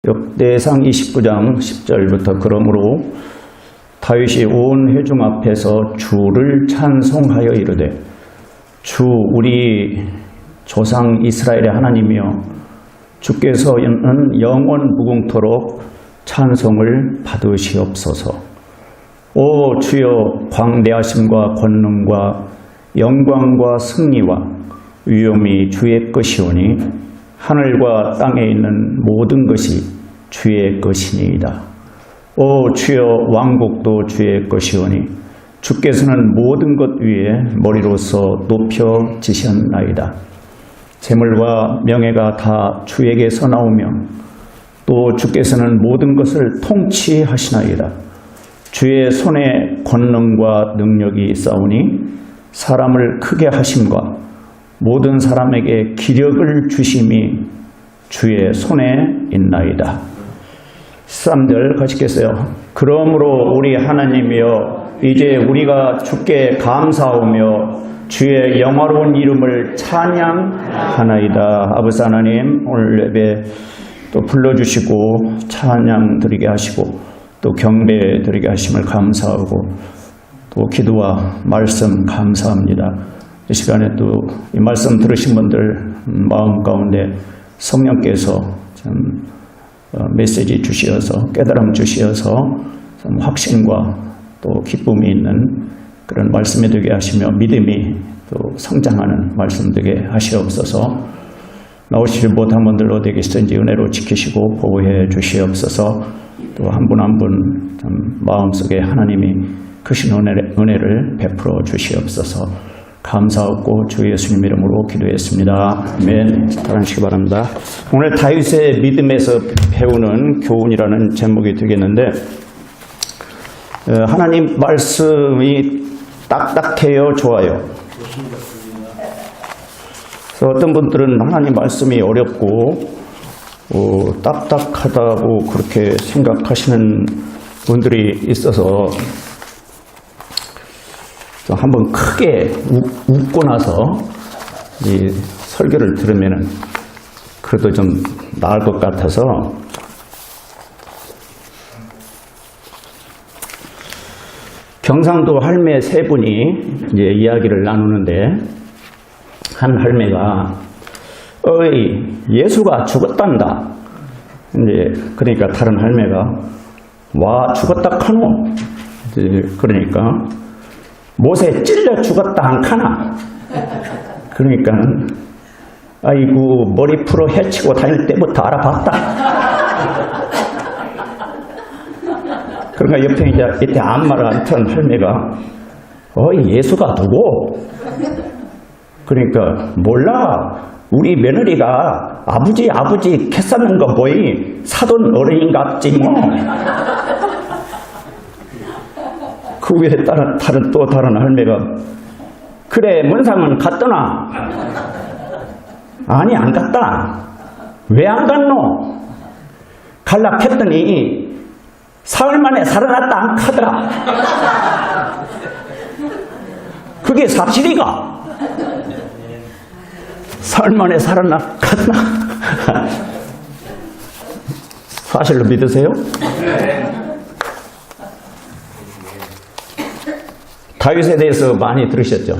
역대상 29장 10절부터 그러므로 다윗이 온 회중 앞에서 주를 찬송하여 이르되 주 우리 조상 이스라엘의 하나님이여 주께서는 영원 무궁토록 찬송을 받으시옵소서. 오 주여 광대하심과 권능과 영광과 승리와 위엄이 주의 것이오니 하늘과 땅에 있는 모든 것이 주의 것이니이다. 오 주여 왕국도 주의 것이오니 주께서는 모든 것 위에 머리로서 높여지셨나이다. 재물과 명예가 다 주에게서 나오며 또 주께서는 모든 것을 통치하시나이다. 주의 손에 권능과 능력이 있사오니 사람을 크게 하심과 모든 사람에게 기력을 주심이 주의 손에 있나이다. 13절 가시겠어요? 그러므로 우리 하나님이여 이제 우리가 주께 감사하며 주의 영화로운 이름을 찬양하나이다. 아버지 하나님 오늘 예배 또 불러주시고 찬양 드리게 하시고 또 경배 드리게 하심을 감사하고 또 기도와 말씀 감사합니다. 이 시간에 또 이 말씀 들으신 분들 마음 가운데 성령께서 좀 메시지 주시어서 깨달음 주시어서 좀 확신과 또 기쁨이 있는 그런 말씀이 되게 하시며 믿음이 또 성장하는 말씀 되게 하시옵소서. 나오시지 못한 분들 어디 계시든지 은혜로 지키시고 보호해 주시옵소서. 또 한 분 한 분 마음속에 하나님이 크신 은혜를 베풀어 주시옵소서. 감사하고 주 예수님 이름으로 기도했습니다. 아멘. 따라하시기 바랍니다. 오늘 다윗의 믿음에서 배우는 교훈이라는 제목이 되겠는데 하나님 말씀이 딱딱해요, 좋아요? 그래서 어떤 분들은 하나님 말씀이 어렵고 딱딱하다고 그렇게 생각하시는 분들이 있어서 한번 크게 웃고 나서 이 설교를 들으면은 그래도 좀 나을 것 같아서 경상도 할매 세 분이 이제 이야기를 나누는데 한 할매가 어이 예수가 죽었단다. 이제 그러니까 다른 할매가 와 죽었다 카노. 이제 그러니까 못에 찔려 죽었다 한 카나. 그러니까 아이고 머리 풀어 헤치고 다닐 때부터 알아봤다. 그러니까 옆에 이제 아무 말 안 튼 할매가 어이 예수가 누구? 그러니까 몰라. 우리 며느리가 아버지 캐 쌓는 거 보이 사돈 어른인 같지 뭐. 그 위에 다른 할매가 그래 문상은 갔더나? 아니 안 갔다. 왜 안 갔노? 갈라 했더니 사흘 만에 살아났다 안 카더라. 그게 사실이가? 사흘 만에 살아났나? 사실로 믿으세요? 다윗에 대해서 많이 들으셨죠?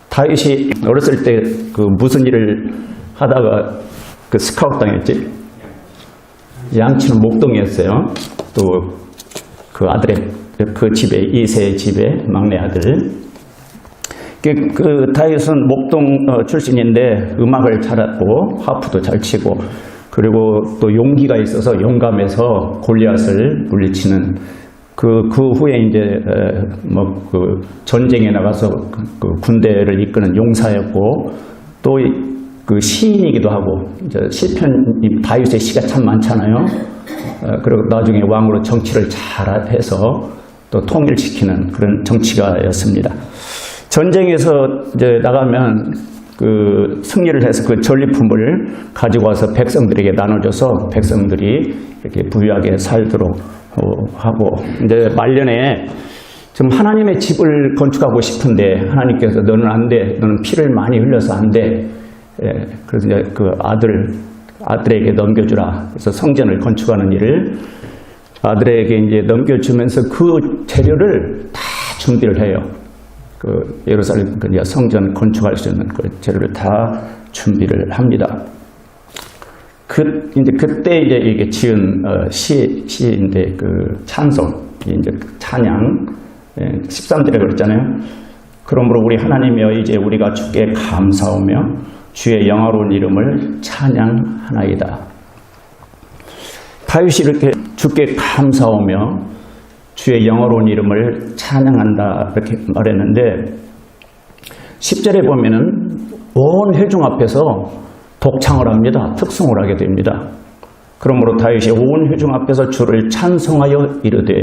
다윗이 어렸을 때 그 무슨 일을 하다가 그 스카웃 당했지? 양치는 목동이었어요. 또 그 아들의 그 집에 이세 집의 막내 아들. 그 다윗은 목동 출신인데 음악을 잘하고 하프도 잘 치고 그리고 또 용기가 있어서 용감해서 골리앗을 물리치는 그 후에 이제 그 전쟁에 나가서 그 군대를 이끄는 용사였고 또 그 시인이기도 하고 이제 시편 다윗의 시가 참 많잖아요. 그리고 나중에 왕으로 정치를 잘해서 또 통일시키는 그런 정치가였습니다. 전쟁에서 이제 나가면 그 승리를 해서 그 전리품을 가지고 와서 백성들에게 나눠줘서 백성들이 이렇게 부유하게 살도록 하고 이제 말년에 좀 하나님의 집을 건축하고 싶은데 하나님께서 너는 안 돼, 너는 피를 많이 흘려서 안 돼. 예, 그래서 이제 그 아들에게 넘겨주라. 그래서 성전을 건축하는 일을 아들에게 이제 넘겨주면서 그 재료를 다 준비를 해요. 그 예루살렘 성전 건축할 수 있는 그 재료를 다 준비를 합니다. 그때 이제 이게 지은 시인데 그 찬송, 이제 찬양 13절에 그랬잖아요. 그러므로 우리 하나님이여 이제 우리가 주께 감사하며 주의 영화로운 이름을 찬양하나이다. 다윗이 이렇게 주께 감사하며 주의 영화로운 이름을 찬양한다 이렇게 말했는데 10절에 보면은 온 회중 앞에서 독창을 합니다. 특송을 하게 됩니다. 그러므로 다윗이 온 회중 앞에서 주를 찬송하여 이르되,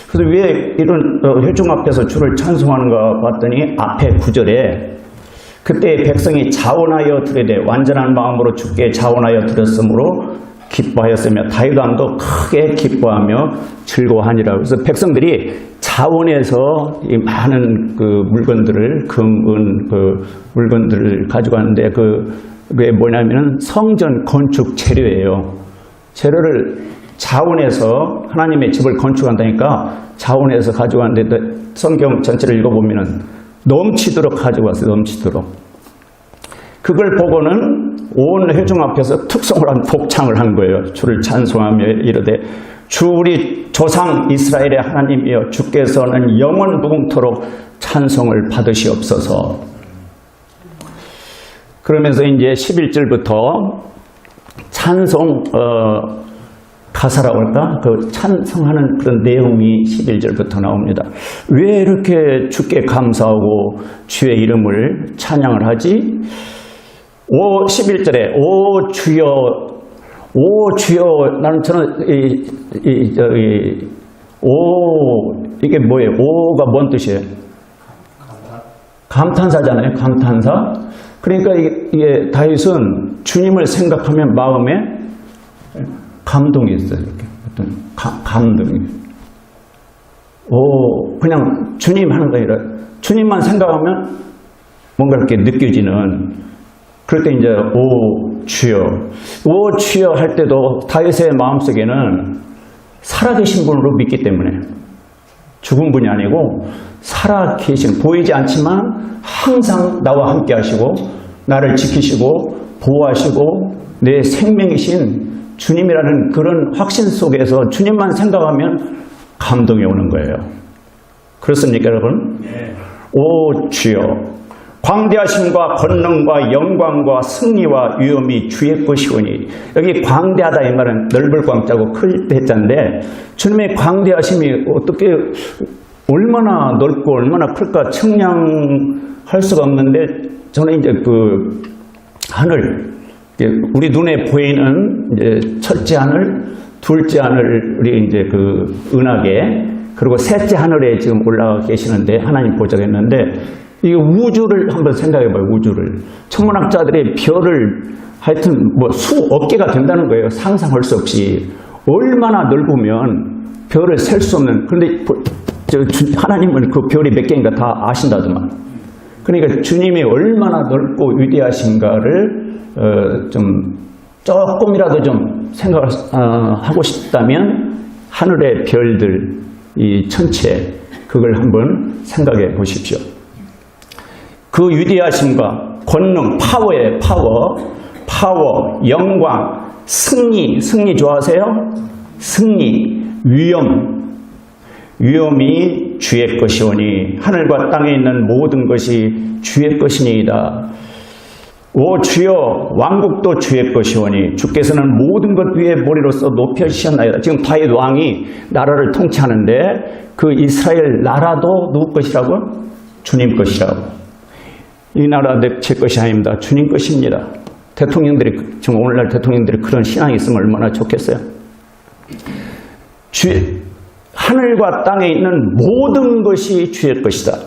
그래서 왜 이런 회중 앞에서 주를 찬송하는가 봤더니 앞에 9절에 그때 백성이 자원하여 드리되 완전한 마음으로 주께 자원하여 드렸으므로 기뻐하였으며 다윗 왕도 크게 기뻐하며 즐거워하니라. 그래서 백성들이 자원해서 이 많은 그 물건들을 금, 은, 그 물건들을 가져가는데 그게 뭐냐면은 성전 건축 재료예요. 재료를 자원해서 하나님의 집을 건축한다니까 자원해서 가져가는데 성경 전체를 읽어보면은 넘치도록 가지고 왔어요. 넘치도록. 그걸 보고는 온 회중 앞에서 특송을 한 복창을 한 거예요. 주를 찬송하며 이르되 주 우리 조상 이스라엘의 하나님이여 주께서는 영원 무궁토록 찬송을 받으시옵소서. 그러면서 이제 11절부터 찬송 가사라고 할까? 그 찬송하는 그런 내용이 11절부터 나옵니다. 왜 이렇게 주께 감사하고 주의 이름을 찬양을 하지? 11절에 오 주여 나는 저는 이게 뭐예요? 오가 뭔 뜻이에요? 감탄사잖아요. 감탄사. 그러니까 이게 다윗은 주님을 생각하면 마음에 감동이 있어요. 이렇게 어떤 감동이. 그냥 주님 하는 거 아니라 주님만 생각하면 뭔가 이렇게 느껴지는. 그럴 때 이제 오 주여 할 때도 다윗의 마음속에는 살아계신 분으로 믿기 때문에 죽은 분이 아니고 살아계신, 보이지 않지만 항상 나와 함께 하시고 나를 지키시고 보호하시고 내 생명이신 주님이라는 그런 확신 속에서 주님만 생각하면 감동이 오는 거예요. 그렇습니까 여러분? 네. 오 주여, 광대하심과 권능과 영광과 승리와 위엄이 주의 것이오니. 여기 광대하다 이 말은 넓을 광자고 클 대자인데 주님의 광대하심이 어떻게 얼마나 넓고 얼마나 클까 측량할 수가 없는데, 저는 이제 그 하늘, 우리 눈에 보이는 이제 첫째 하늘, 둘째 하늘이 이제 그 은하계, 그리고 셋째 하늘에 지금 올라가 계시는데 하나님 보좌가 있는데, 이 우주를 한번 생각해 봐요. 우주를. 천문학자들이 별을 하여튼 뭐 수억 개가 된다는 거예요. 상상할 수 없이. 얼마나 넓으면 별을 셀 수 없는. 그런데 하나님은 그 별이 몇 개인가 다 아신다더만. 그러니까 주님이 얼마나 넓고 위대하신가를 좀 조금이라도 좀 생각하고 싶다면 하늘의 별들, 이 천체, 그걸 한번 생각해 보십시오. 그 위대하심과 권능, 파워의 파워, 영광, 승리 좋아하세요? 승리, 위엄이 주의 것이오니 하늘과 땅에 있는 모든 것이 주의 것이니이다. 오 주여, 왕국도 주의 것이오니 주께서는 모든 것 위에 머리로서 높여주셨나이다. 지금 다윗 왕이 나라를 통치하는데 그 이스라엘 나라도 누구 것이라고? 주님 것이라고. 이 나라 제 것이 아닙니다. 주님 것입니다. 대통령들이, 지금 오늘날 대통령들이 그런 신앙이 있으면 얼마나 좋겠어요. 하늘과 땅에 있는 모든 것이 주의 것이다.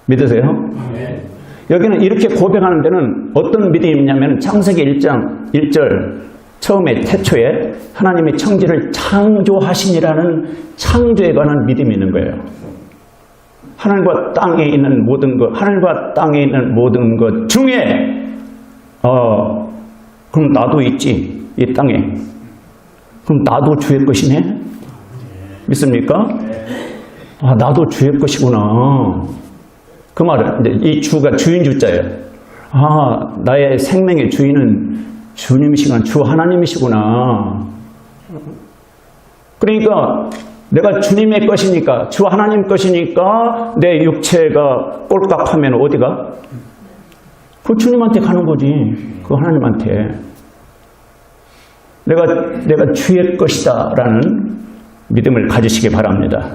믿으세요? 네. 여기는 이렇게 고백하는 데는 어떤 믿음이 있냐면 창세기 1장 1절 처음에 태초에 하나님의 천지를 창조하시니라는 창조에 관한 믿음이 있는 거예요. 하늘과 땅에 있는 모든 것 중에 그럼 나도 있지, 이 땅에. 그럼 나도 주의 것이네? 믿습니까? 나도 주의 것이구나. 그 말은, 이 주가 주인 주자예요. 나의 생명의 주인은 주님이시구나, 주 하나님이시구나. 그러니까 내가 주님의 것이니까, 주 하나님 것이니까 내 육체가 꼴깍하면 어디가? 그 주님한테 가는 거지. 그 하나님한테. 내가 주의 것이다 라는 믿음을 가지시기 바랍니다.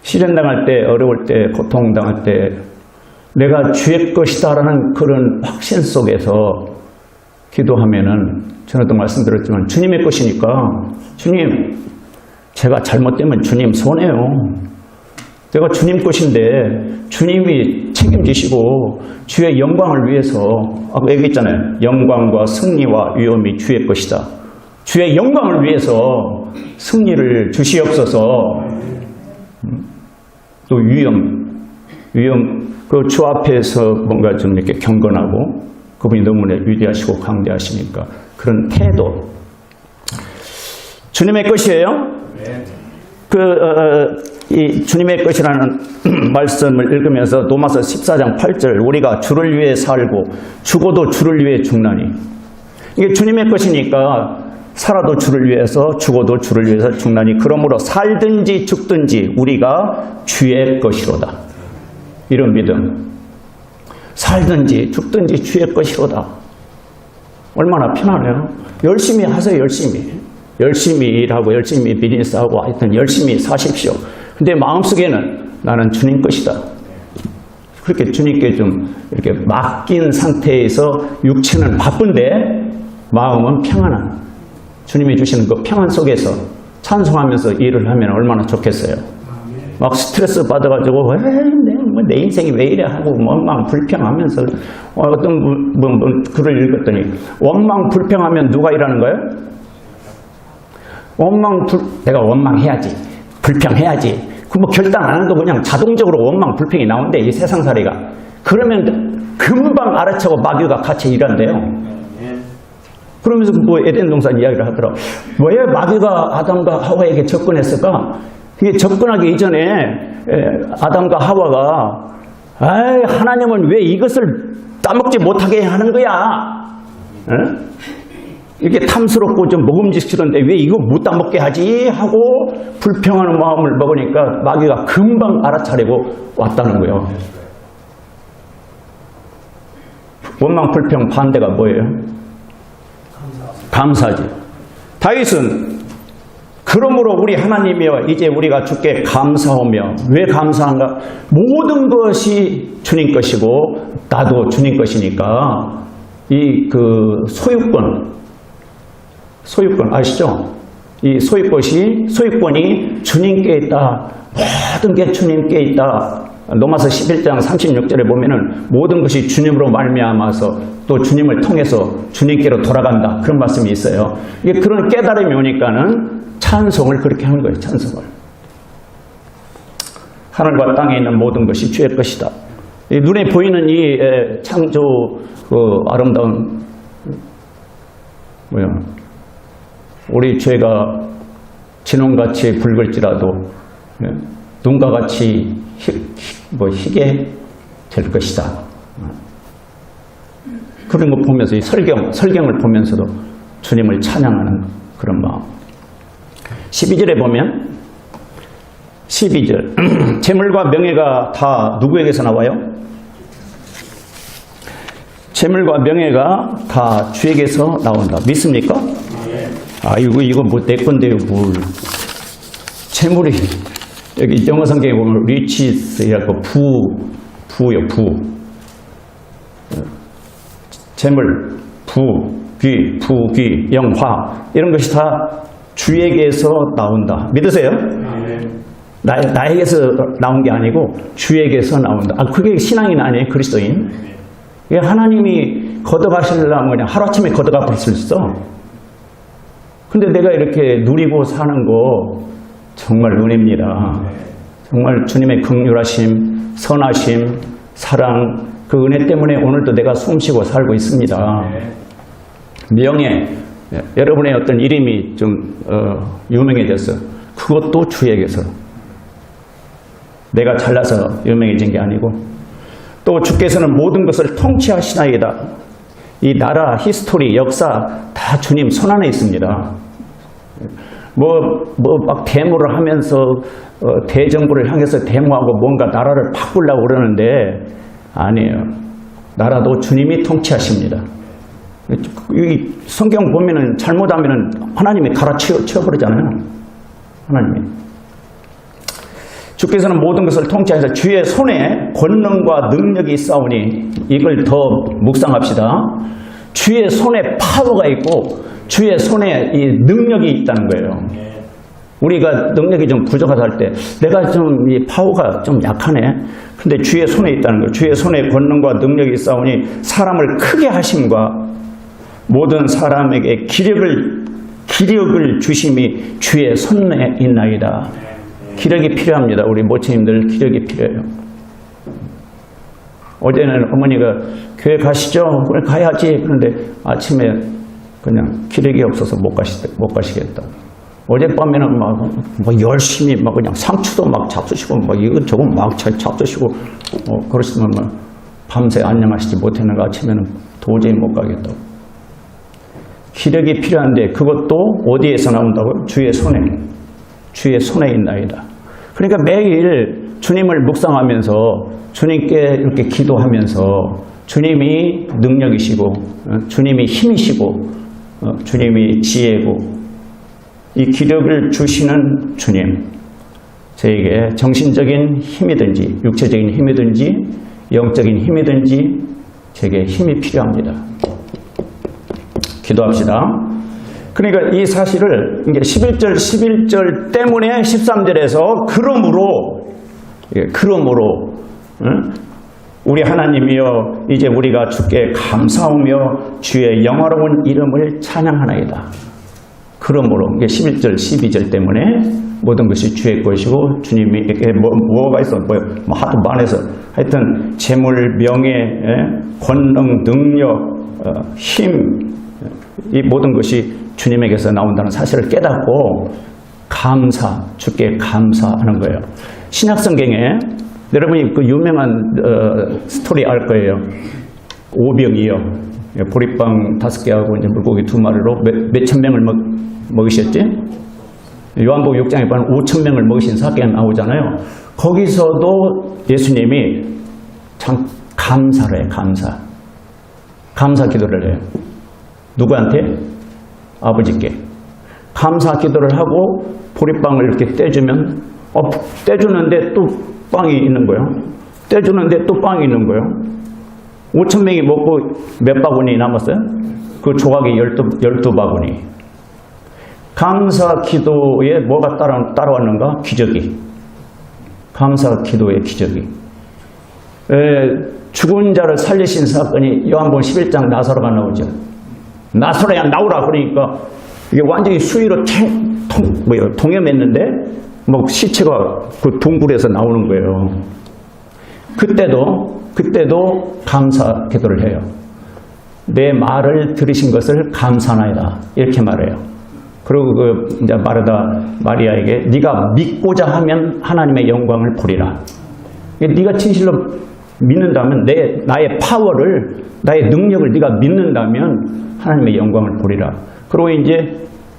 시련당할 때, 어려울 때, 고통당할 때 내가 주의 것이다 라는 그런 확신 속에서 기도하면은, 전에도 말씀드렸지만 주님의 것이니까, 주님, 제가 잘못되면 주님 손해요. 내가 주님 것인데 주님이 책임지시고 주의 영광을 위해서, 아까 얘기했잖아요. 영광과 승리와 위엄이 주의 것이다. 주의 영광을 위해서 승리를 주시옵소서. 또 위엄, 그 주 앞에서 뭔가 좀 이렇게 경건하고, 그분이 너무나 위대하시고 강대하시니까 그런 태도. 주님의 것이에요. 이 주님의 것이라는 말씀을 읽으면서 로마서 14장 8절, 우리가 주를 위해 살고 죽어도 주를 위해 죽나니. 이게 주님의 것이니까 살아도 주를 위해서, 죽어도 주를 위해서 죽나니, 그러므로 살든지 죽든지 우리가 주의 것이로다. 이런 믿음. 살든지 죽든지 주의 것이로다. 얼마나 편하네요. 열심히 하세요. 열심히 일하고 열심히 비즈니스하고 하여튼 열심히 사십시오. 근데 마음속에는 나는 주님 것이다. 그렇게 주님께 좀 이렇게 맡긴 상태에서 육체는 바쁜데 마음은 평안한, 주님이 주시는 그 평안 속에서 찬송하면서 일을 하면 얼마나 좋겠어요. 막 스트레스 받아가지고 내 인생이 왜 이래 하고 원망 불평하면서, 어떤 글을 읽었더니 원망 불평하면 누가 일하는 거예요? 내가 원망해야지, 불평해야지. 그 뭐 결단 안 해도 그냥 자동적으로 원망 불평이 나오는데, 이 세상살이가. 그러면 금방 알아차고 마귀가 같이 일한대요. 그러면서 뭐 에덴 동산 이야기를 하더라. 왜 마귀가 아담과 하와에게 접근했을까? 그게 접근하기 이전에 아담과 하와가, 하나님은 왜 이것을 따먹지 못하게 하는 거야? 이게 탐스럽고 좀 먹음직스러운데 왜 이거 못 따먹게 하지? 하고 불평하는 마음을 먹으니까 마귀가 금방 알아차리고 왔다는 거예요. 원망 불평 반대가 뭐예요? 감사지. 다윗은 그러므로 우리 하나님이여 이제 우리가 주께 감사하며, 왜 감사한가? 모든 것이 주님 것이고 나도 주님 것이니까 이 그 소유권 아시죠? 이 소유권이 주님께 있다. 모든 게 주님께 있다. 로마서 11장 36절에 보면은 모든 것이 주님으로 말미암아서 또 주님을 통해서 주님께로 돌아간다. 그런 말씀이 있어요. 이게 그런 깨달음이 오니까는 찬송을 그렇게 하는 거예요. 찬송을. 하늘과 땅에 있는 모든 것이 주의 것이다. 이 눈에 보이는 이 창조 그 아름다운 우리 죄가 진홍같이 붉을지라도 눈과 같이 희게 될 것이다. 그런 거 보면서 이 설경을 보면서도 주님을 찬양하는 그런 마음. 12절에 보면 12절 재물과 명예가 다 누구에게서 나와요? 재물과 명예가 다 주에게서 나온다. 믿습니까? 이거 뭐 내 건데요, 뭘. 재물이, 여기 영어 성경에 보면 리치스라고 부요, 부. 재물, 부귀, 영화, 이런 것이 다 주에게서 나온다. 믿으세요? 나에게서 나온 게 아니고 주에게서 나온다. 그게 신앙인 아니에요, 그리스도인? 하나님이 걷어가시려면 그냥 하루아침에 걷어가 버릴 수 있어. 근데 내가 이렇게 누리고 사는 거 정말 은혜입니다. 정말 주님의 긍휼하심, 선하심, 사랑, 그 은혜 때문에 오늘도 내가 숨쉬고 살고 있습니다. 명예, 여러분의 어떤 이름이 좀 유명해졌어. 그것도 주에게서. 내가 잘나서 유명해진 게 아니고, 또 주께서는 모든 것을 통치하시나이다. 이 나라, 히스토리, 역사 다 주님 손안에 있습니다. 막 데모를 하면서 대정부를 향해서 데모하고 뭔가 나라를 바꾸려고 그러는데 아니에요. 나라도 주님이 통치하십니다. 이 성경 보면은 잘못하면은 하나님이 갈아치워버리잖아요. 하나님이. 주께서는 모든 것을 통치하셔서 주의 손에 권능과 능력이 있사오니, 이걸 더 묵상합시다. 주의 손에 파워가 있고 주의 손에 이 능력이 있다는 거예요. 우리가 능력이 좀 부족하다 할 때 내가 좀 이 파워가 좀 약하네. 근데 주의 손에 있다는 거예요. 주의 손에 권능과 능력이 있사오니 사람을 크게 하심과 모든 사람에게 기력을 주심이 주의 손에 있나이다. 기력이 필요합니다. 우리 모처님들 기력이 필요해요. 어제는 어머니가 교회 가시죠? 그래 가야지. 그런데 아침에 그냥 기력이 없어서 못 가시겠다. 어젯밤에는 막 열심히 막 그냥 상추도 막 잡수시고 막 이것저것 막 잡수시고 그러시면 막 밤새 안녕하시지 못했는 거 아침에는 도저히 못 가겠다고. 기력이 필요한데 그것도 어디에서 나온다고요? 주의 손에 있나이다. 그러니까 매일 주님을 묵상하면서 주님께 이렇게 기도하면서 주님이 능력이시고 주님이 힘이시고 주님이 지혜고 이 기력을 주시는 주님, 저에게 정신적인 힘이든지 육체적인 힘이든지 영적인 힘이든지 제게 힘이 필요합니다. 기도합시다. 그러니까 이 사실을 이게 11절 때문에 13절에서 그러므로 우리 하나님이여 이제 우리가 주께 감사하며 주의 영화로운 이름을 찬양하나이다. 그러므로 이게 11절 12절 때문에 모든 것이 주의 것이고 주님이 이렇게 뭐가 있어 하도 많아서 하여튼 재물, 명예, 권능, 능력, 힘, 이 모든 것이 주님에게서 나온다는 사실을 깨닫고 주께 감사하는 거예요. 신약성경에 여러분이 그 유명한 스토리 알 거예요. 오병이어 보리빵 5개하고 이제 물고기 2마리로 몇천 명을 먹으셨지? 요한복음 6장에 보면 5천 명을 먹으신 사건이 나오잖아요. 거기서도 예수님이 참 감사를 해요. 감사 기도를 해요. 누구한테? 아버지께. 감사 기도를 하고 보리빵을 이렇게 떼주면 떼주는데 또 빵이 있는 거예요. 떼주는데 또 빵이 있는 거예요. 5천 명이 먹고 몇 바구니 남았어요? 그 조각이 12바구니. 감사 기도에 뭐가 따라왔는가? 기적이. 감사 기도의 기적이. 죽은 자를 살리신 사건이 요한복음 11장 나사로가 나오죠. 나사로야 나오라 그러니까 이게 완전히 수위로 동여맸는데 뭐 시체가 그 동굴에서 나오는 거예요. 그때도 감사 기도를 해요. 내 말을 들으신 것을 감사하나이다 이렇게 말해요. 그리고 이제 마리아에게 네가 믿고자 하면 하나님의 영광을 보리라. 네가 진실로 믿는다면 나의 파워를 나의 능력을 네가 믿는다면 하나님의 영광을 보리라. 그리고 이제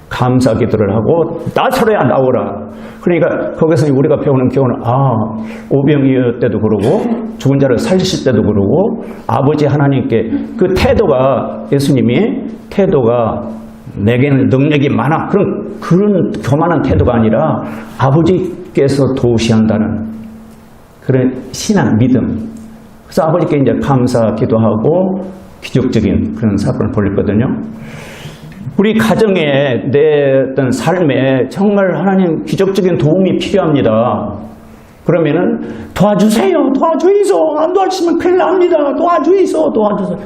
감사 기도를 하고 나사로야 나오라. 그러니까 거기서 우리가 배우는 교훈은 오병이어 때도 그러고 죽은 자를 살리실 때도 그러고 아버지 하나님께 그 태도가 예수님이 태도가 내게는 능력이 많아 그런 교만한 태도가 아니라 아버지께서 도우셔야 한다는 그런 신앙 믿음. 그래서 아버지께 이제 감사 기도하고 기적적인 그런 사건을 벌였거든요. 우리 가정에 내 어떤 삶에 정말 하나님 기적적인 도움이 필요합니다. 그러면은 도와주세요. 안 도와주시면 큰일 납니다. 도와주세요.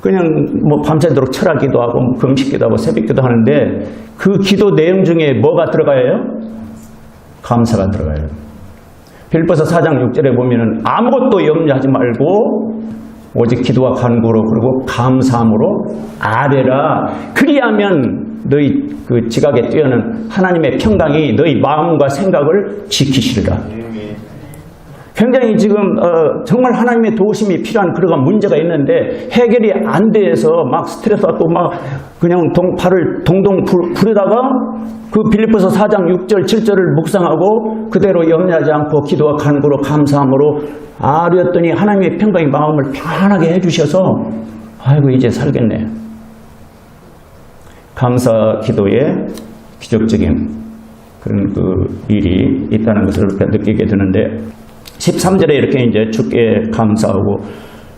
그냥 뭐 밤새도록 철학 기도하고 금식 기도하고 새벽 기도하는데 그 기도 내용 중에 뭐가 들어가요? 감사가 들어가요. 빌립보서 4장 6절에 보면은 아무것도 염려하지 말고 오직 기도와 간구로 그리고 감사함으로 아뢰라. 그리하면 너희 그 지각에 뛰어는 하나님의 평강이 너희 마음과 생각을 지키시리라. 굉장히 지금 정말 하나님의 도우심이 필요한 그러한 문제가 있는데 해결이 안 돼서 막 스트레스 받고 막 그냥 발을 동동 부르다가 그 빌립보서 4장 6절 7절을 묵상하고 그대로 염려하지 않고 기도와 간구로 감사함으로 아뢰었더니 하나님의 평강이 마음을 편안하게 해주셔서 아이고 이제 살겠네. 감사 기도에 기적적인 그런 그 일이 있다는 것을 느끼게 되는데 13절에 이렇게 이제 주께 감사하고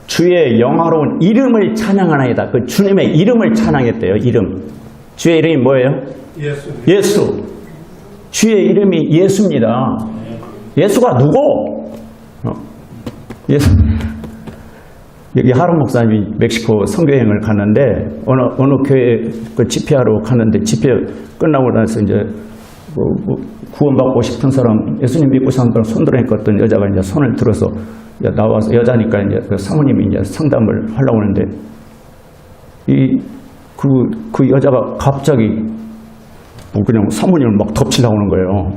주의 영화로운 이름을 찬양하나이다. 그 주님의 이름을 찬양했대요. 이름. 주의 이름이 뭐예요? 예수. 주의 이름이 예수입니다. 예수가 누구? 예수. 여기 하론 목사님이 멕시코 선교여행을 갔는데 어느 교회 그 집회하러 갔는데 집회 끝나고 나서 이제 구원받고 싶은 사람, 예수님 믿고 사는 사람 손들으니까 어떤 여자가 이제 손을 들어서 이제 나와서 여자니까 이제 그 사모님이 이제 상담을 하려고 하는데 그 여자가 갑자기 그냥 사모님을 막 덮치려고 하는 거예요.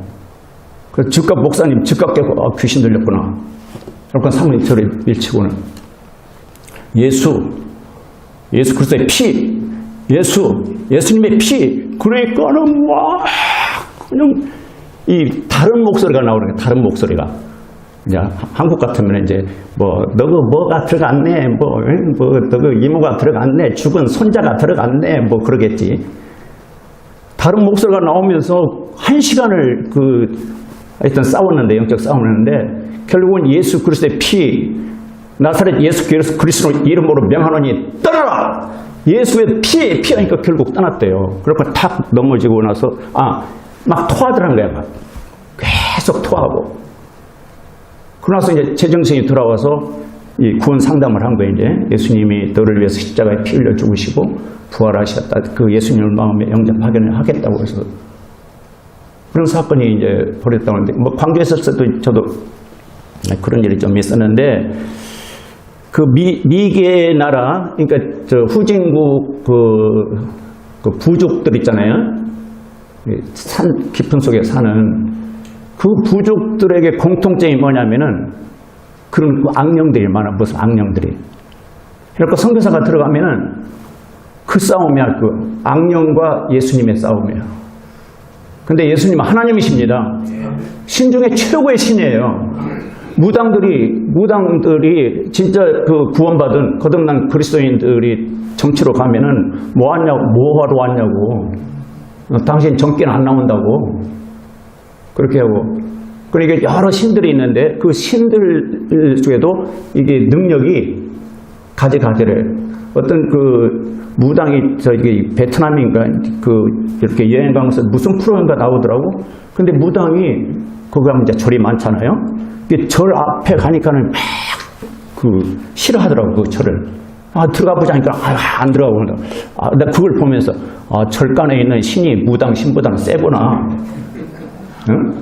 그래서 즉각 목사님 즉각 깨고 귀신 들렸구나. 그러니까 사모님 저를 밀치고는 예수 그리스도의 피, 예수님의 피. 그러니까는 막 그냥 이 다른 목소리가 나오는 거예요. 다른 목소리가. 이제 한국 같으면 이제 너가 들어갔네, 너그 이모가 들어갔네, 죽은 손자가 들어갔네, 그러겠지. 다른 목소리가 나오면서 1시간을 하여튼 싸웠는데, 영적 싸웠는데, 결국은 예수 그리스도의 피, 나사렛 예수 그리스도 이름으로 명하노니 떠나라! 예수의 피하니까 결국 떠났대요. 그러니까 탁 넘어지고 나서, 막 토하더란 거야. 막. 계속 토하고. 그러나서 이제 제정신이 돌아와서 이 구원 상담을 한 거예요. 이제 예수님이 너를 위해서 십자가에 피 흘려 죽으시고 부활하셨다. 그 예수님을 마음에 영접하기는 하겠다고 해서 그런 사건이 이제 벌어졌다고 하는데 광주에서도 저도 그런 일이 좀 있었는데 그 미개 나라 그러니까 저 후진국 그 부족들 있잖아요. 산 깊은 속에 사는 그 부족들에게 공통점이 뭐냐면은 그런 악령들이 많아. 무슨 악령들이. 그러니까 선교사가 들어가면은 그 싸움이야. 그 악령과 예수님의 싸움이에요. 근데 예수님은 하나님이십니다. 신 중에 최고의 신이에요. 무당들이 진짜 그 구원받은 거듭난 그리스도인들이 정치로 가면은 뭐하러 왔냐고. 당신 정기는 안 나온다고. 그렇게 하고. 그러니까 여러 신들이 있는데 그 신들 중에도 이게 능력이 가지가지래. 어떤 그 무당이 저기 베트남인가 이렇게 여행 가면서 무슨 프로인가 나오더라고. 근데 무당이 거기 가면 이제 절이 많잖아요. 절 앞에 가니까는 막 싫어하더라고. 그 절을. 들어가 보자니까 안 들어가고. 나 그걸 보면서 절간에 있는 신이 무당 신보다는 세구나. 응?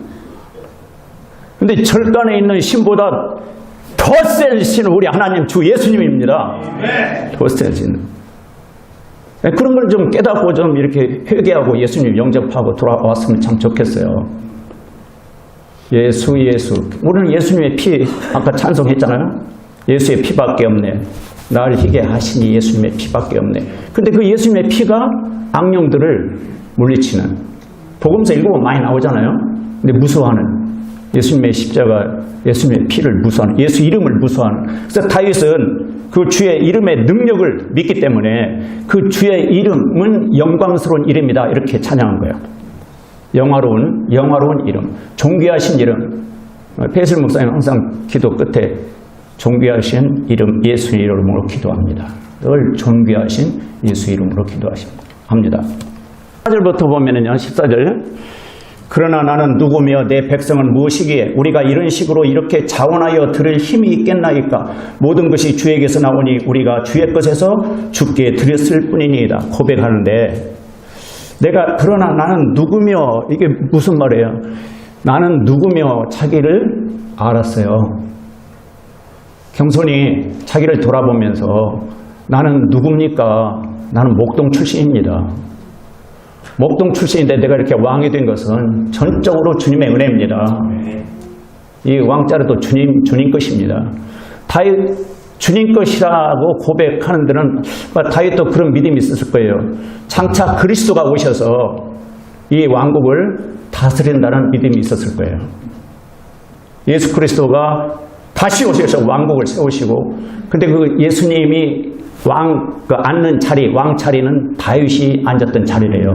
근데 절간에 있는 신보다 더 센 신은 우리 하나님 주 예수님입니다. 더 센 신은. 그런 걸 좀 깨닫고 좀 이렇게 회개하고 예수님 영접하고 돌아왔으면 참 좋겠어요. 예수. 우리는 예수님의 피, 아까 찬송했잖아요. 예수의 피밖에 없네. 나를 희게 하시니 예수님의 피밖에 없네. 근데 그 예수님의 피가 악령들을 물리치는. 복음서 읽어보면 많이 나오잖아요. 근데 무서워하는. 예수님의 십자가, 예수님의 피를 무서워하는, 예수 이름을 무서워하는. 그래서 다윗은 그 주의 이름의 능력을 믿기 때문에 그 주의 이름은 영광스러운 이름이다. 이렇게 찬양한 거예요. 영화로운 이름, 존귀하신 이름. 배슬 목사님 항상 기도 끝에 존귀하신 이름, 예수 이름으로 기도합니다. 늘 존귀하신 예수 이름으로 기도합니다. 14절부터 보면은요, 14절. 그러나 나는 누구며 내 백성은 무엇이기에 우리가 이런 식으로 이렇게 자원하여 들을 힘이 있겠나이까. 모든 것이 주에게서 나오니 우리가 주의 것에서 주께 드렸을 뿐이니이다. 고백하는데 그러나 나는 누구며, 이게 무슨 말이에요? 나는 누구며 자기를 알았어요. 경손히 자기를 돌아보면서 나는 누굽니까? 나는 목동 출신입니다. 목동 출신인데 내가 이렇게 왕이 된 것은 전적으로 주님의 은혜입니다. 이 왕자리도 주님 것입니다. 주님 것이라고 고백하는 데는 다윗도 그런 믿음이 있었을 거예요. 장차 그리스도가 오셔서 이 왕국을 다스린다는 믿음이 있었을 거예요. 예수 그리스도가 다시 오셔서 왕국을 세우시고, 근데 그 예수님이 앉는 자리, 왕자리는 다윗이 앉았던 자리래요.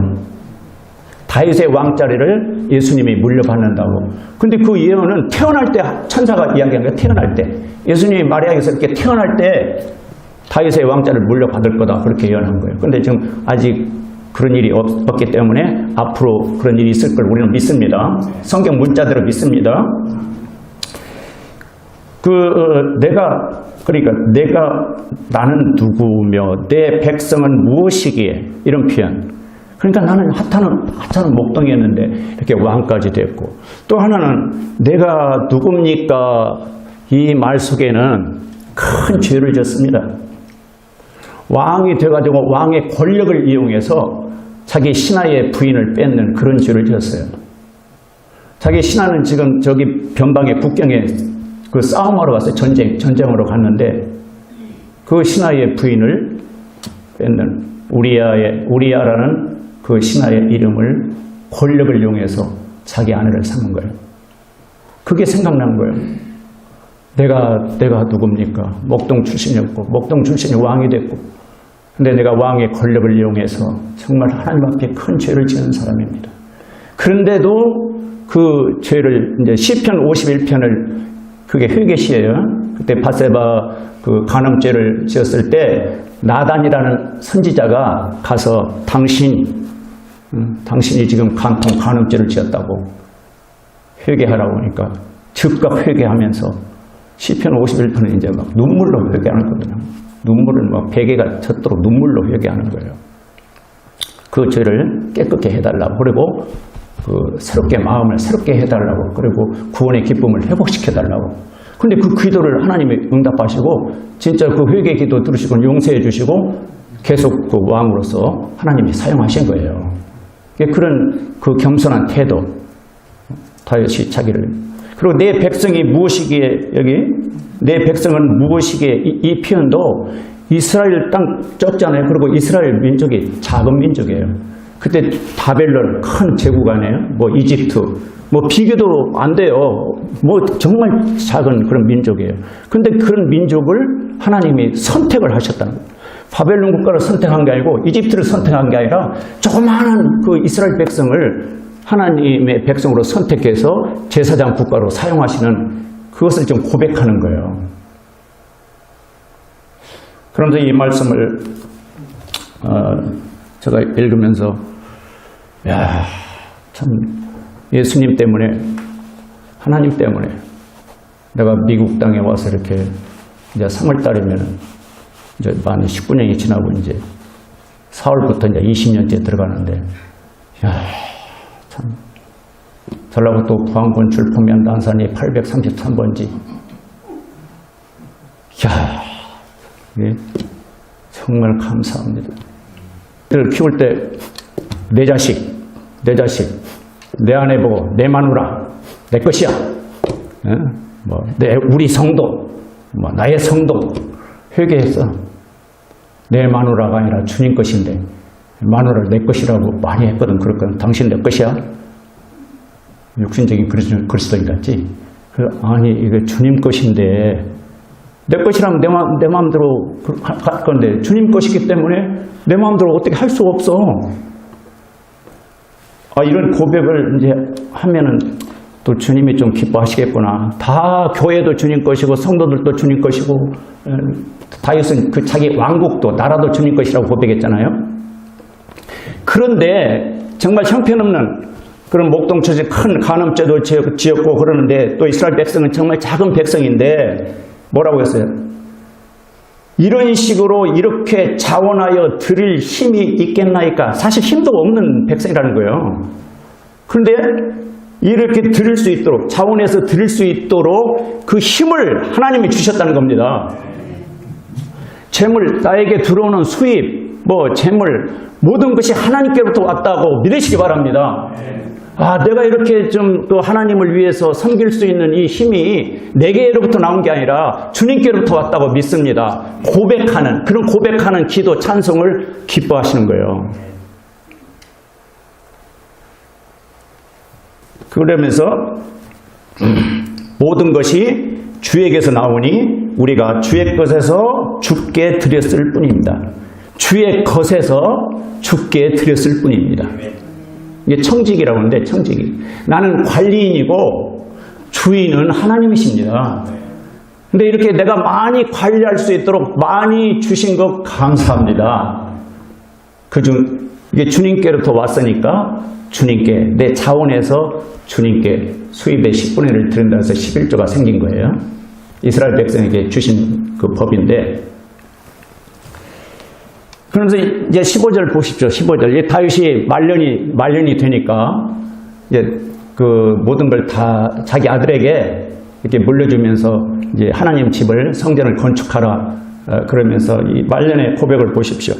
다윗의 왕자리를 예수님이 물려받는다고. 근데 그 예언은 태어날 때 천사가 이야기한 거예요. 태어날 때. 예수님이 마리아에게서 이렇게 태어날 때 다윗의 왕자리를 물려받을 거다. 그렇게 예언한 거예요. 근데 지금 아직 그런 일이 없기 때문에 앞으로 그런 일이 있을 걸 우리는 믿습니다. 성경 문자대로 믿습니다. 나는 누구며 내 백성은 무엇이기에, 이런 표현. 그러니까 나는 하찮은 목동이었는데 이렇게 왕까지 됐고, 또 하나는 내가 누굽니까? 이 말 속에는 큰 죄를 졌습니다. 왕이 돼가지고 왕의 권력을 이용해서 자기 신하의 부인을 뺏는 그런 죄를 지었어요. 자기 신하는 지금 저기 변방의 국경에 그 싸움하러 갔어요. 전쟁으로 갔는데 그 신하의 부인을 뺏는 우리야라는 그 신하의 이름을 권력을 이용해서 자기 아내를 삼은 거예요. 그게 생각난 거예요. 내가 누굽니까? 목동 출신이었고, 목동 출신이 왕이 됐고, 근데 내가 왕의 권력을 이용해서 정말 하나님 앞에 큰 죄를 지은 사람입니다. 그런데도 그 죄를, 이제 시편 51편을, 그게 회개시예요. 그때 바세바 그 간음죄를 지었을 때 나단이라는 선지자가 가서 당신이 지금 간음죄를 지었다고 회개하라고 하니까 즉각 회개하면서 시편 51편은 이제 막 눈물로 회개하는 거거든요. 눈물을 막 베개가 젖도록 눈물로 회개하는 거예요. 그 죄를 깨끗게 해달라고, 그리고 마음을 새롭게 해달라고, 그리고 구원의 기쁨을 회복시켜달라고. 근데 그 기도를 하나님이 응답하시고 진짜 그 회개 기도 들으시고 용서해 주시고 계속 그 왕으로서 하나님이 사용하신 거예요. 그런 그 겸손한 태도, 다윗이 자기를. 그리고 내 백성이 무엇이기에, 여기 내 백성은 무엇이기에, 이 표현도 이스라엘 땅 쪘잖아요. 그리고 이스라엘 민족이 작은 민족이에요. 그때 바벨론 큰 제국 아니에요. 뭐 이집트, 뭐 비교도 안 돼요. 뭐 정말 작은 그런 민족이에요. 근데 그런 민족을 하나님이 선택을 하셨다는 거예요. 바벨론 국가를 선택한 게 아니고 이집트를 선택한 게 아니라 조그마한 그 이스라엘 백성을 하나님의 백성으로 선택해서 제사장 국가로 사용하시는, 그것을 좀 고백하는 거예요. 그런데 이 말씀을 제가 읽으면서 참 예수님 때문에, 하나님 때문에 내가 미국 땅에 와서 이렇게 이제 3월달이면 이제 만 19년이 지나고 이제 4월부터 이제 20년째 들어가는데, 참 전라북도 부안군 줄포면 난산이 833번지. 정말 감사합니다. 를 키울 때 내 자식, 내 아내 보고 내 마누라, 내 것이야. 우리 성도, 나의 성도 회개해서 내 마누라가 아니라 주님 것인데 마누라를 내 것이라고 많이 했거든. 그랬거든. 당신 내 것이야? 육신적인 그리스도인 같지? 아니 이게 주님 것인데, 내 것이라면 내 마음대로 할 건데 주님 것이기 때문에 내 마음대로 어떻게 할 수가 없어. 이런 고백을 이제 하면은 또 주님이 좀 기뻐하시겠구나. 다 교회도 주님 것이고 성도들도 주님 것이고, 다윗은 그 자기 왕국도 나라도 주님 것이라고 고백했잖아요. 그런데 정말 형편없는 그런 목동 출신 큰 간음죄도 지었고 그러는데, 또 이스라엘 백성은 정말 작은 백성인데 뭐라고 했어요? 이런 식으로 이렇게 자원하여 드릴 힘이 있겠나이까? 사실 힘도 없는 백성이라는 거예요. 그런데 이렇게 드릴 수 있도록, 자원해서 드릴 수 있도록 그 힘을 하나님이 주셨다는 겁니다. 재물, 나에게 들어오는 수입, 재물, 모든 것이 하나님께로부터 왔다고 믿으시기 바랍니다. 내가 이렇게 좀 또 하나님을 위해서 섬길 수 있는 이 힘이 내게로부터 나온 게 아니라 주님께로부터 왔다고 믿습니다. 그런 고백하는 기도, 찬송을 기뻐하시는 거예요. 그러면서 모든 것이 주에게서 나오니 우리가 주의 것에서 주께 드렸을 뿐입니다. 주의 것에서 주께 드렸을 뿐입니다. 이게 청직이라고 하는데, 청직이. 나는 관리인이고 주인은 하나님이십니다. 근데 이렇게 내가 많이 관리할 수 있도록 많이 주신 것 감사합니다. 이게 주님께로부터 왔으니까 주님께, 내 자원에서 주님께 수입의 10분의 1을 드린다 해서 11조가 생긴 거예요. 이스라엘 백성에게 주신 그 법인데, 그러면서 이제 15절 보십시오. 15절. 다윗이 말년이 되니까 이제 그 모든 걸 다 자기 아들에게 이렇게 물려주면서 이제 하나님 집을, 성전을 건축하라. 그러면서 이 말년의 고백을 보십시오.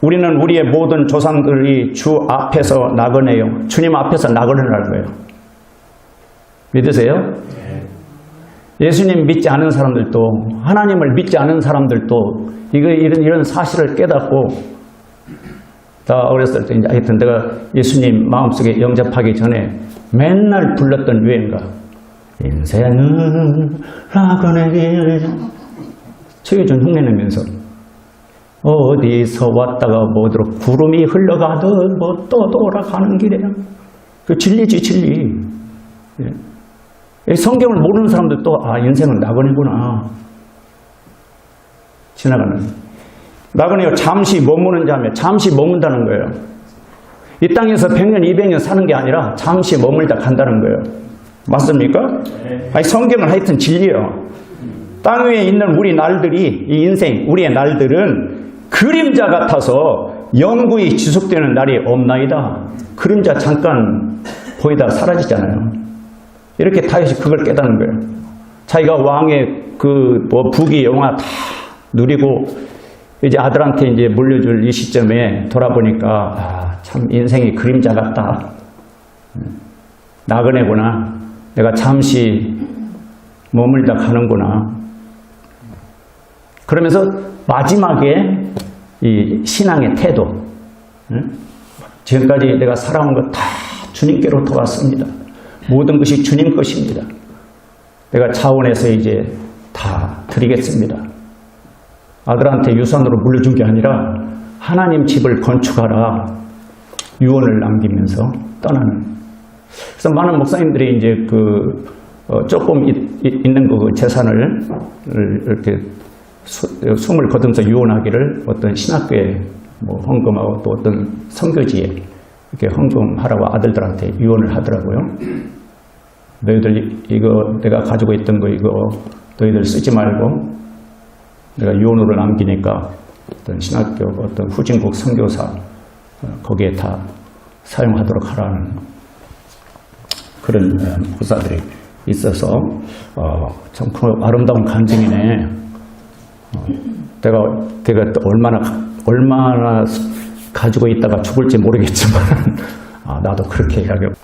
우리는 우리의 모든 조상들이 주 앞에서 나그네요. 주님 앞에서 나그네라는 거예요. 믿으세요? 예수님 믿지 않은 사람들도, 하나님을 믿지 않은 사람들도 이런 사실을 깨닫고, 다 어렸을 때, 하여튼 내가 예수님 마음속에 영접하기 전에 맨날 불렀던 유행가, 인생은 나그네 길, 최유준 흉내내면서 어디서 왔다가 어디로 구름이 흘러가듯 또 돌아가는 길에, 그 진리지, 진리. 성경을 모르는 사람들도 인생은 나그네구나. 지나가는. 나그네가 잠시 머무는 자며, 잠시 머문다는 거예요. 이 땅에서 100년, 200년 사는 게 아니라 잠시 머물다 간다는 거예요. 맞습니까? 성경은 하여튼 진리예요. 땅 위에 있는 우리 날들이, 이 인생, 우리의 날들은 그림자 같아서 영구히 지속되는 날이 없나이다. 그림자 잠깐 보이다 사라지잖아요. 이렇게 다윗이 그걸 깨닫는 거예요. 자기가 왕의 부귀 영화 다 누리고 이제 아들한테 이제 물려줄 이 시점에 돌아보니까 참 인생이 그림자 같다. 나그네구나. 내가 잠시 머물다 가는구나. 그러면서 마지막에 이 신앙의 태도. 지금까지 내가 살아온 것 다 주님께로부터 왔습니다. 모든 것이 주님 것입니다. 내가 자원해서 이제 다 드리겠습니다. 아들한테 유산으로 물려준 게 아니라 하나님 집을 건축하라. 유언을 남기면서 떠나는. 그래서 많은 목사님들이 이제 조금 있는 그 재산을 이렇게 숨을 거두면서 유언하기를 어떤 신학교에 헌금하고 또 어떤 선교지에 이렇게 헌금하라고 아들들한테 유언을 하더라고요. 너희들 이거 내가 가지고 있던 거 이거 너희들 쓰지 말고 내가 유언으로 남기니까 어떤 신학교 어떤 후진국 선교사 거기에 다 사용하도록 하라는 그런 목사들이 있어서 참 아름다운 간증이네. 내가 또 얼마나 가지고 있다가 죽을지 모르겠지만 나도 그렇게 해야겠고.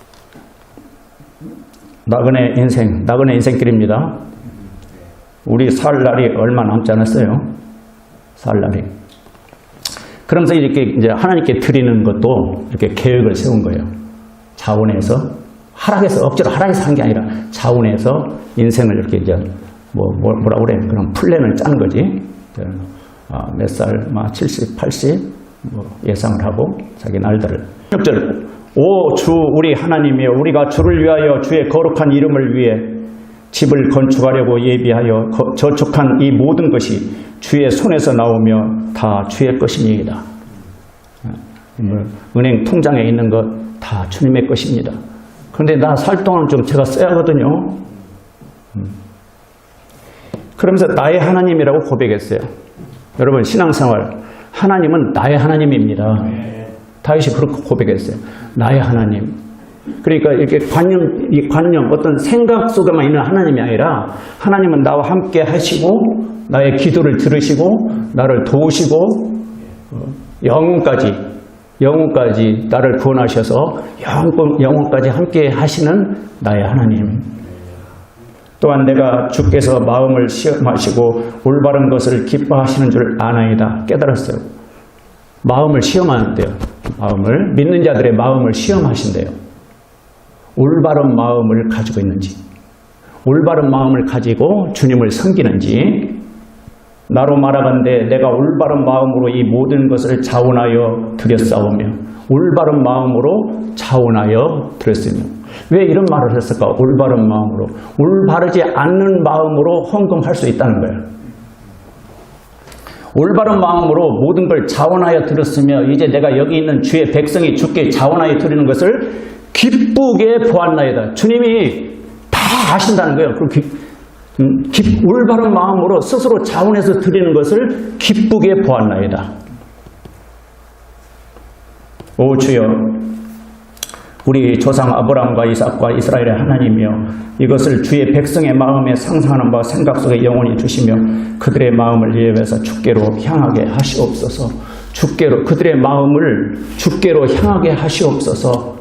나그네 인생길입니다. 우리 살 날이 얼마 남지 않았어요. 살 날이. 그러면서 이렇게 이제 하나님께 드리는 것도 이렇게 계획을 세운 거예요. 자원해서 억지로 하락해서 한 게 아니라 자원해서 인생을 이렇게 이제 뭐라 그래? 그런 플랜을 짠 거지. 몇 살, 70, 80 예상을 하고 자기 날들을. 6절. 오 주 우리 하나님이여 우리가 주를 위하여 주의 거룩한 이름을 위해 집을 건축하려고 예비하여 저축한 이 모든 것이 주의 손에서 나오며 다 주의 것이니이다. 은행 통장에 있는 것 다 주님의 것입니다. 그런데 나 살 동안 좀 제가 써야 하거든요. 그러면서 나의 하나님이라고 고백했어요. 여러분 신앙생활 하나님은 나의 하나님입니다. 다윗이 그렇게 고백했어요. 나의 하나님. 그러니까 이렇게 이 관념, 어떤 생각 속에만 있는 하나님이 아니라 하나님은 나와 함께 하시고 나의 기도를 들으시고 나를 도우시고 영혼까지 나를 구원하셔서 영혼까지 함께 하시는 나의 하나님. 또한 내가 주께서 마음을 시험하시고 올바른 것을 기뻐하시는 줄 아나이다. 깨달았어요. 마음을 시험하는데요. 마음을, 믿는 자들의 마음을 시험하신대요. 올바른 마음을 가지고 있는지, 올바른 마음을 가지고 주님을 섬기는지, 나로 말하건대 내가 올바른 마음으로 이 모든 것을 자원하여 드렸사오며, 올바른 마음으로 자원하여 드렸으며. 왜 이런 말을 했을까? 올바른 마음으로. 올바르지 않는 마음으로 헌금할 수 있다는 거예요. 올바른 마음으로 모든 걸 자원하여 드렸으며 이제 내가 여기 있는 주의 백성이 주께 자원하여 드리는 것을 기쁘게 보았나이다. 주님이 다 아신다는 거예요. 올바른 마음으로 스스로 자원해서 드리는 것을 기쁘게 보았나이다. 오 주여, 우리 조상 아브라함과 이삭과 이스라엘의 하나님이여, 이것을 주의 백성의 마음에 상상하는 바 생각 속에 영원히 두시며 그들의 마음을 위해서 주께로 향하게 하시옵소서. 그들의 마음을 주께로 향하게 하시옵소서.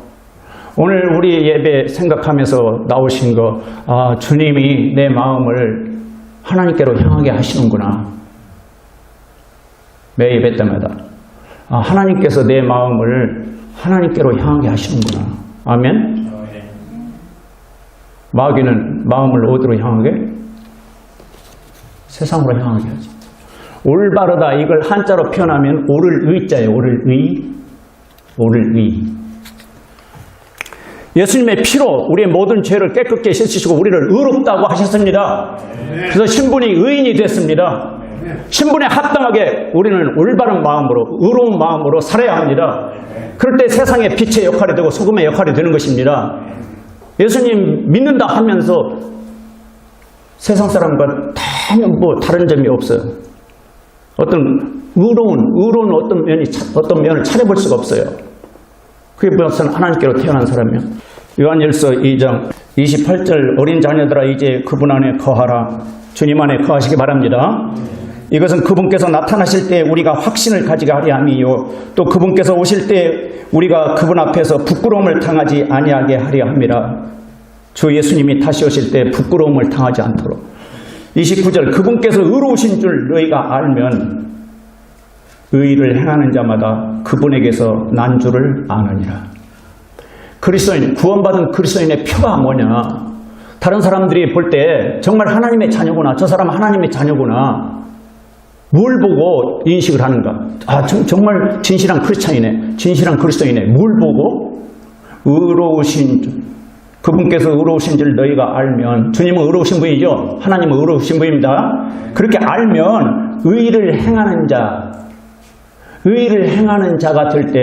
오늘 우리 예배 생각하면서 나오신 거, 주님이 내 마음을 하나님께로 향하게 하시는구나. 매 예배 때마다 하나님께서 내 마음을 하나님께로 향하게 하시는구나. 아멘. 마귀는 마음을 어디로 향하게? 세상으로 향하게 하지. 올바르다, 이걸 한자로 표현하면 오를 의자예요. 오를 의. 예수님의 피로 우리의 모든 죄를 깨끗게 씻으시고 우리를 의롭다고 하셨습니다. 그래서 신분이 의인이 됐습니다. 신분에 합당하게 우리는 올바른 마음으로, 의로운 마음으로 살아야 합니다. 그럴 때 세상의 빛의 역할이 되고 소금의 역할이 되는 것입니다. 예수님 믿는다 하면서 세상 사람과 전혀 다른 점이 없어요. 어떤 의로운 어떤 면을 차려볼 수가 없어요. 그게 무엇은 하나님께로 태어난 사람이요. 요한일서 2장 28절, 어린 자녀들아 이제 그분 안에 거하라. 주님 안에 거하시기 바랍니다. 이것은 그분께서 나타나실 때 우리가 확신을 가지게 하려 함이요, 또 그분께서 오실 때 우리가 그분 앞에서 부끄러움을 당하지 아니하게 하려 함이라. 주 예수님이 다시 오실 때 부끄러움을 당하지 않도록. 29절, 그분께서 의로우신 줄 너희가 알면 의의를 행하는 자마다 그분에게서 난 줄을 아느니라. 그리스도인, 구원받은 그리스도인의 표가 뭐냐? 다른 사람들이 볼 때 정말 하나님의 자녀구나, 저 사람은 하나님의 자녀구나, 뭘 보고 인식을 하는가? 정말 진실한 크리스찬이네, 진실한 그리스도이네. 뭘 보고? 그분께서 의로우신 줄 너희가 알면, 주님은 의로우신 분이죠. 하나님은 의로우신 분입니다. 그렇게 알면 의의를 행하는 자가 될 때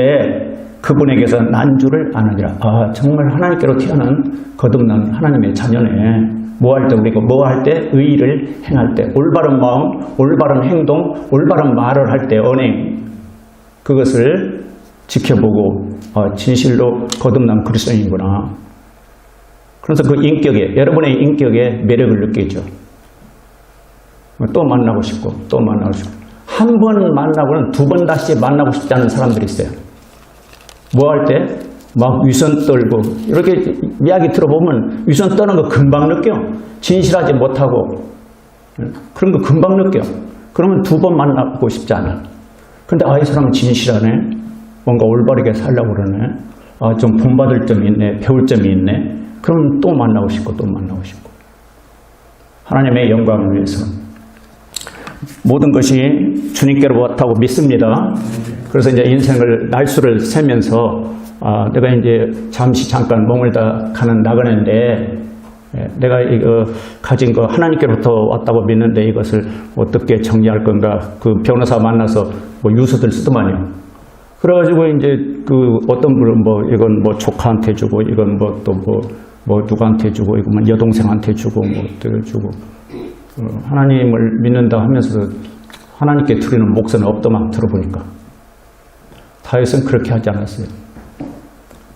그분에게서 난 줄을 아느니라. 정말 하나님께로 태어난 거듭난 하나님의 자녀네. 뭐 할 때, 우리가 뭐 할 때? 의의를 행할 때, 올바른 마음, 올바른 행동, 올바른 말을 할 때 언행, 그것을 지켜보고 진실로 거듭난 그리스도인이구나. 그래서 그 인격에, 여러분의 인격에 매력을 느끼죠. 또 만나고 싶고 또 만나고 싶고, 한 번 만나고는 두 번 다시 만나고 싶지 않은 사람들이 있어요. 뭐 할 때? 막 위선 떨고, 이렇게 이야기 들어보면 위선 떠는 거 금방 느껴. 진실하지 못하고 그런 거 금방 느껴. 그러면 두 번 만나고 싶지 않아. 근데 이 사람은 진실하네, 뭔가 올바르게 살려고 그러네, 좀 본받을 점이 있네, 배울 점이 있네. 그럼 또 만나고 싶고 또 만나고 싶고. 하나님의 영광을 위해서 모든 것이 주님께로부터 믿습니다. 그래서 이제 인생을 날수를 세면서 내가 이제 잠깐 머물다 가는 나그네인데, 내가 이거 가진 거 하나님께로부터 왔다고 믿는데 이것을 어떻게 정리할 건가? 그 변호사 만나서 뭐 유서들 쓰더만요. 그래가지고 이제 그 어떤 분은 이건 조카한테 주고, 이건 또 누구한테 주고, 이건 여동생한테 주고, 주고. 하나님을 믿는다 하면서 하나님께 드리는 목소리는 없더만. 들어보니까 다윗은 그렇게 하지 않았어요.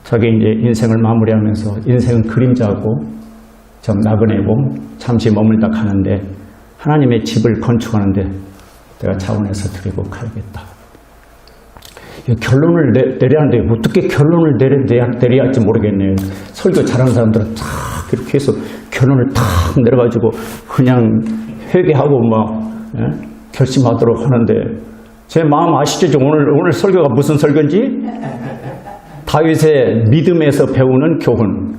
자기 이제 인생을 마무리하면서 인생은 그림자고 좀 나그네고 잠시 머물다 가는데 하나님의 집을 건축하는데 내가 자원해서 드리고 가야겠다. 결론을 내려야하는데 어떻게 결론을 내려야 할지 모르겠네요. 설교 잘하는 사람들은 탁 이렇게 해서 결론을 탁 내려가지고 그냥 회개하고 막 결심하도록 하는데 제 마음 아시죠? 오늘 설교가 무슨 설교인지? 다윗의 믿음에서 배우는 교훈.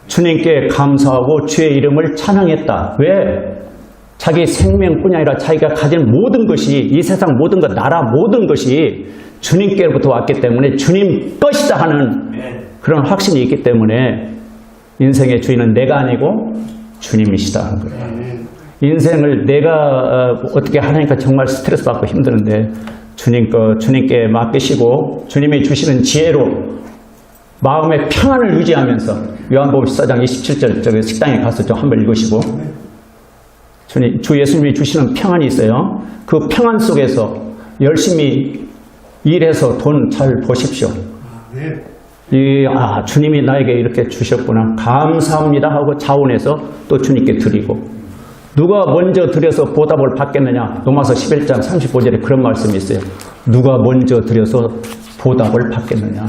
주님께 감사하고 주의 이름을 찬양했다. 왜? 자기 생명뿐이 아니라 자기가 가진 모든 것이 이 세상 모든 것, 나라 모든 것이 주님께로부터 왔기 때문에 주님 것이다 하는 그런 확신이 있기 때문에 인생의 주인은 내가 아니고 주님이시다 하는 거예요. 인생을 내가 어떻게 하니까 정말 스트레스 받고 힘드는데 주님께 맡기시고 주님이 주시는 지혜로 마음의 평안을 유지하면서 요한복음 14장 27절 저기 식당에 가서 좀 한번 읽으시고 주 예수님이 주시는 평안이 있어요. 그 평안 속에서 열심히 일해서 돈 잘 버십시오. 주님이 나에게 이렇게 주셨구나 감사합니다 하고 자원해서 또 주님께 드리고 누가 먼저 드려서 보답을 받겠느냐. 로마서 11장 35절에 그런 말씀이 있어요. 누가 먼저 드려서 보답을 받겠느냐.